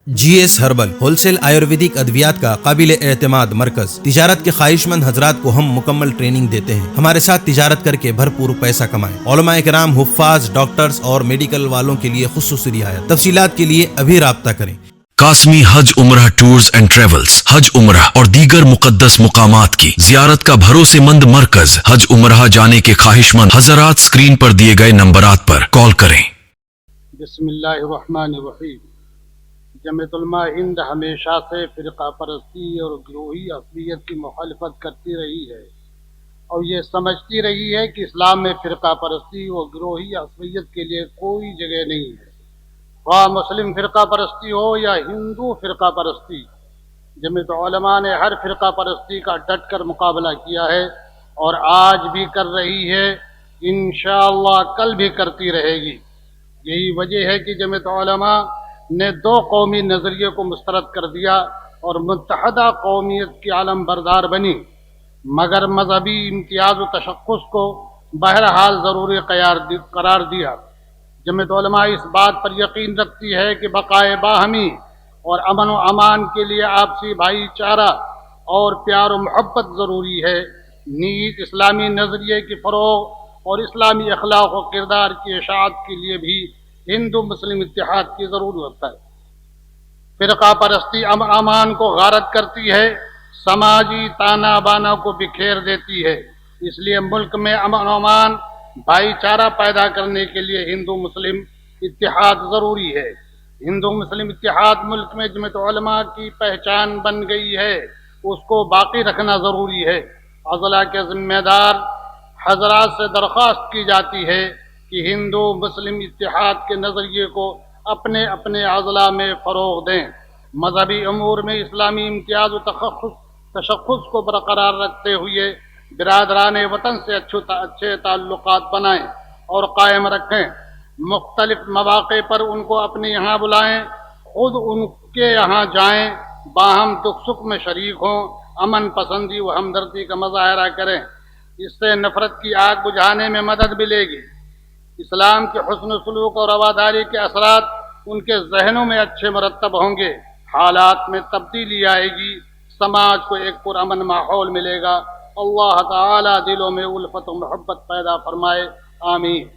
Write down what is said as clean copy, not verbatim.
جی S herbal wholesale Ayurvedic ادویات کا قابل اعتماد مرکز۔ تجارت کے خواہش مند حضرات کو ہم مکمل ٹریننگ دیتے ہیں۔ ہمارے ساتھ تجارت کر کے بھرپور پیسہ کمائیں۔ علماء کرام، حفاظ، ڈاکٹرز اور میڈیکل والوں کے لیے خصوصی رعایت۔ تفصیلات کے لیے ابھی رابطہ کریں۔ قاسمی حج عمرہ ٹورز اینڈ ٹریولز حج عمرہ اور دیگر مقدس مقامات کی زیارت کا بھروسے مند مرکز۔ حج عمرہ جانے کے خواہش مند حضرات سکرین پر دیے گئے نمبرات پر کال کریں۔ بسم اللہ الرحمن الرحیم۔ جمعیت علماء ہند ہمیشہ سے فرقہ پرستی اور گروہی عصبیت کی مخالفت کرتی رہی ہے اور یہ سمجھتی رہی ہے کہ اسلام میں فرقہ پرستی اور گروہی عصبیت کے لیے کوئی جگہ نہیں ہے، خواہ مسلم فرقہ پرستی ہو یا ہندو فرقہ پرستی۔ جمعیت علماء نے ہر فرقہ پرستی کا ڈٹ کر مقابلہ کیا ہے اور آج بھی کر رہی ہے، انشاءاللہ کل بھی کرتی رہے گی۔ یہی وجہ ہے کہ جمعیت علماء نے دو قومی نظریے کو مسترد کر دیا اور متحدہ قومیت کی علم بردار بنی، مگر مذہبی امتیاز و تشخص کو بہرحال ضروری قرار دیا۔ جمعیت علماء اس بات پر یقین رکھتی ہے کہ بقائے باہمی اور امن و امان کے لیے آپسی بھائی چارہ اور پیار و محبت ضروری ہے، نیز اسلامی نظریے کی فروغ اور اسلامی اخلاق و کردار کی اشاعت کے لیے بھی ہندو مسلم اتحاد کی ضرورت ہے۔ فرقہ پرستی امن امان کو غارت کرتی ہے، سماجی تانا بانا کو بکھیر دیتی ہے، اس لیے ملک میں امن و امان بھائی چارہ پیدا کرنے کے لیے ہندو مسلم اتحاد ضروری ہے۔ ہندو مسلم اتحاد ملک میں جمعیت علماء کی پہچان بن گئی ہے، اس کو باقی رکھنا ضروری ہے۔ اضلاع کے ذمہ دار حضرات سے درخواست کی جاتی ہے کہ ہندو مسلم اتحاد کے نظریے کو اپنے اپنے اضلاع میں فروغ دیں، مذہبی امور میں اسلامی امتیاز و تشخص کو برقرار رکھتے ہوئے برادران وطن سے اچھے تعلقات بنائیں اور قائم رکھیں، مختلف مواقع پر ان کو اپنے یہاں بلائیں، خود ان کے یہاں جائیں، باہم دکھ سکھ میں شریک ہوں، امن پسندی و ہمدردی کا مظاہرہ کریں، اس سے نفرت کی آگ بجھانے میں مدد ملے گی۔ اسلام کے حسن سلوک اور رواداری کے اثرات ان کے ذہنوں میں اچھے مرتب ہوں گے، حالات میں تبدیلی آئے گی، سماج کو ایک پرامن ماحول ملے گا۔ اللہ تعالی دلوں میں الفت و محبت پیدا فرمائے، آمین۔